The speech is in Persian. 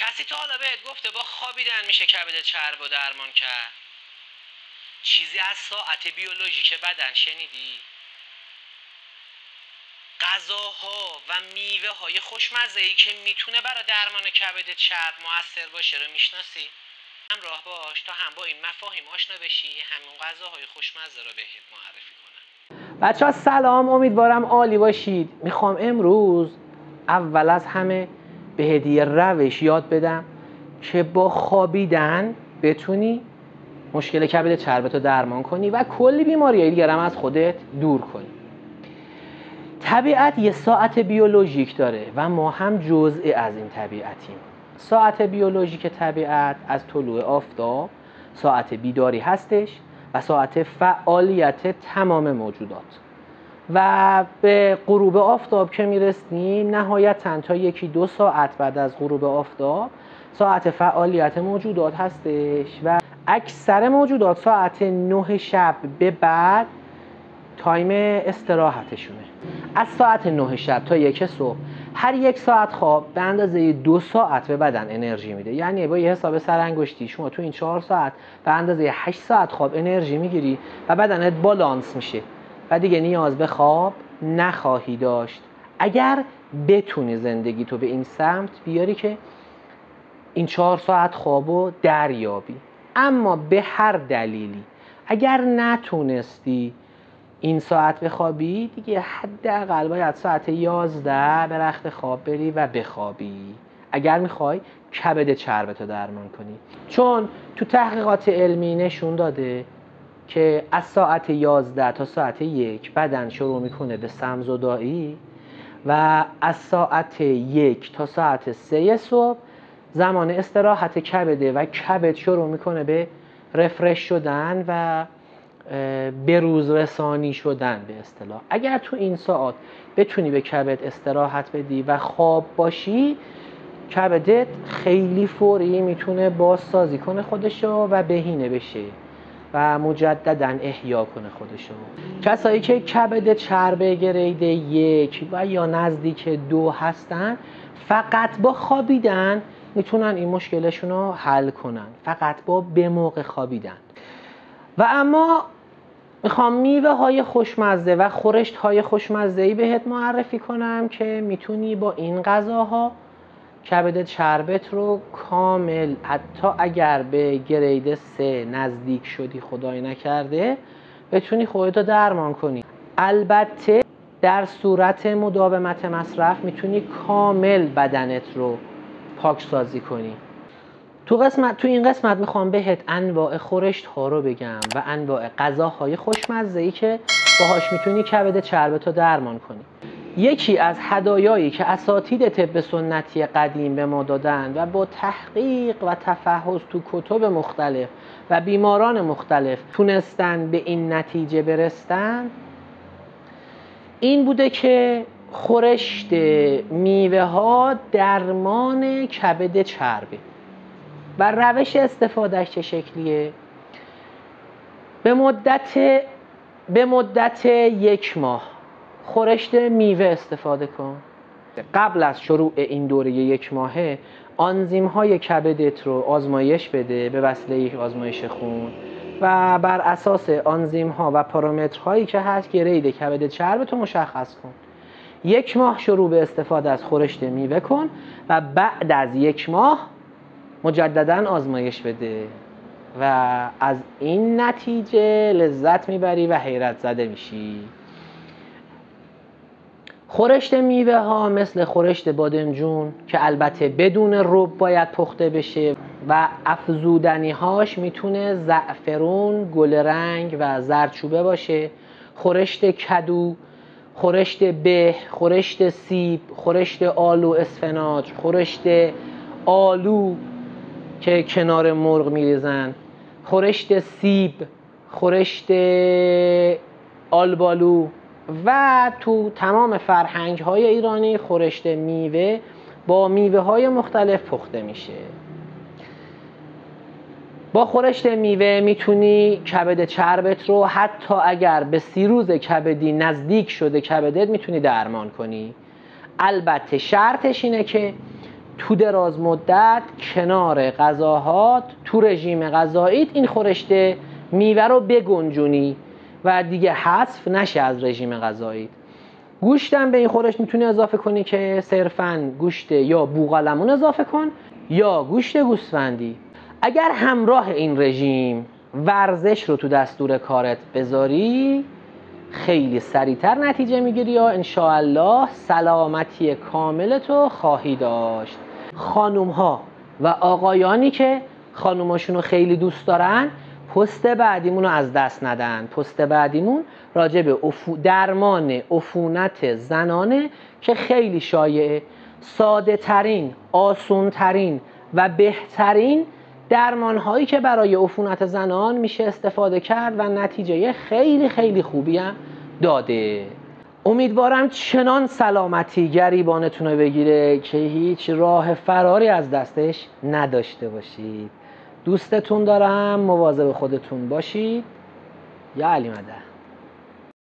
کسی تا حالا بهت گفته با خوابیدن میشه کبدت چرب و درمان کرد؟ چیزی از ساعت بیولوژیک بدن شنیدی؟ غذاها و میوه های خوشمزه‌ای که میتونه برای درمان کبدت چرب مؤثر باشه رو میشناسی؟ همراه باش تا هم با این مفاهیم آشنا بشی، همون غذاهای خوشمزه رو بهت معرفی کنم. بچه‌ها سلام، امیدوارم عالی باشید. میخوام امروز اول از همه بهت یه روش یاد بدم که با خوابیدن بتونی مشکل کبد چربتو درمان کنی و کلی بیماریای دیگر هم از خودت دور کنی. طبیعت یه ساعت بیولوژیک داره و ما هم جزئی از این طبیعتیم. ساعت بیولوژیک طبیعت از طلوع آفتاب ساعت بیداری هستش و ساعت فعالیت تمام موجودات و به غروب آفتاب که میرسیم نهایتاً تا 1-2 ساعت بعد از غروب آفتاب ساعت فعالیت موجودات هستش و اکثر موجودات ساعت 9 شب به بعد تایم استراحتشونه. از ساعت 9 شب تا 1 صبح هر 1 ساعت خواب به اندازه 2 ساعت به بدن انرژی میده. یعنی با یه حساب سرانگشتی شما تو این 4 ساعت به اندازه 8 ساعت خواب انرژی میگیری و بدنت بالانس میشه و دیگه نیاز به خواب نخواهی داشت. اگر بتونی زندگی تو به این سمت بیاری که این 4 ساعت خوابو دریابی. اما به هر دلیلی اگر نتونستی این ساعت بخوابی، دیگه حداقل باید ساعت 11 به رخت خواب بری و بخوابی اگر میخوای کبد چربتو درمان کنی. چون تو تحقیقات علمی نشون داده که از ساعت 11 تا ساعت 1 بدن شروع میکنه به سمزدایی و از ساعت 1 تا ساعت 3 صبح زمان استراحت کبده و کبد شروع میکنه به رفرش شدن و به روز رسانی شدن به اصطلاح. اگر تو این ساعت بتونی به کبد استراحت بدی و خواب باشی، کبدت خیلی فوری میتونه بازسازی کنه خودشو و بهینه بشه و مجددا احیا کنه خودشو. کسایی که کبد چرب گرید 1 و یا نزدیک 2 هستن فقط با خوابیدن میتونن این مشکلشون رو حل کنن، فقط با به موقع خوابیدن. و اما میخوام میوه های خوشمزه و خورشت های خوشمزه‌ای بهت معرفی کنم که میتونی با این غذاها کبد چربت رو کامل، حتی اگر به گرید 3 نزدیک شدی خدای نکرده، بتونی خودتو درمان کنی. البته در صورت مداومت مصرف میتونی کامل بدنت رو پاکسازی کنی. تو این قسمت میخوام بهت انواع خورشت ها رو بگم و انواع غذاهای خوشمزه‌ای که باهاش میتونی کبد چربتو درمان کنی. یکی از هدایایی که اساتید طب سنتی قدیم به ما دادن و با تحقیق و تفحص تو کتب مختلف و بیماران مختلف تونستن به این نتیجه برسن، این بوده که خورشت میوه ها درمان کبد چربه. و روش استفادهش چه شکلیه؟ به مدت 1 ماه خورشت میوه استفاده کن. قبل از شروع این دوره 1 ماهه آنزیم های کبدت رو آزمایش بده به وسیله یک آزمایش خون و بر اساس آنزیم ها و پارامترهایی که هست گرید کبد چربت رو مشخص کن. 1 ماه شروع به استفاده از خورشت میوه کن و بعد از 1 ماه مجددا آزمایش بده و از این نتیجه لذت میبری و حیرت زده میشی. خورشت میوه ها مثل خورشت بادمجون که البته بدون رب باید پخته بشه و افزودنی هاش میتونه زعفرون، گل رنگ و زردچوبه باشه، خورشت کدو، خورشت به، خورشت سیب، خورشت آلو اسفناج، خورشت آلو که کنار مرغ میریزن، خورشت سیب، خورشت آلبالو و تو تمام فرهنگ های ایرانی خورشت میوه با میوه های مختلف پخته میشه. با خورشت میوه میتونی کبد چربت رو حتی اگر به سیروز کبدی نزدیک شده کبدت میتونی درمان کنی. البته شرطش اینه که تو دراز مدت کنار غذاهات تو رژیم غذاییت این خورشت میوه رو بگنجونی و دیگه حذف نشه از رژیم غذاییت. گوشتم به این خورشت میتونی اضافه کنی که صرفاً گوشت یا بوقلمون اضافه کن یا گوشت گوسفندی. اگر همراه این رژیم ورزش رو تو دستور کارت بذاری خیلی سریعتر نتیجه میگیری یا انشاءالله سلامتی کاملتو خواهی داشت. خانوم ها و آقایانی که خانوماشون رو خیلی دوست دارن پست بعدیمون رو از دست ندن. پست بعدیمون راجع به درمان عفونت زنانه که خیلی شایعه. ساده ترین، آسون ترین و بهترین درمان هایی که برای عفونت زنان میشه استفاده کرد و نتیجه خیلی خیلی خوبی هم داده. امیدوارم چنان سلامتی گریبانتون رو بگیره که هیچ راه فراری از دستش نداشته باشید. دوستتون دارم، مواظب خودتون باشید. یا علی مدد.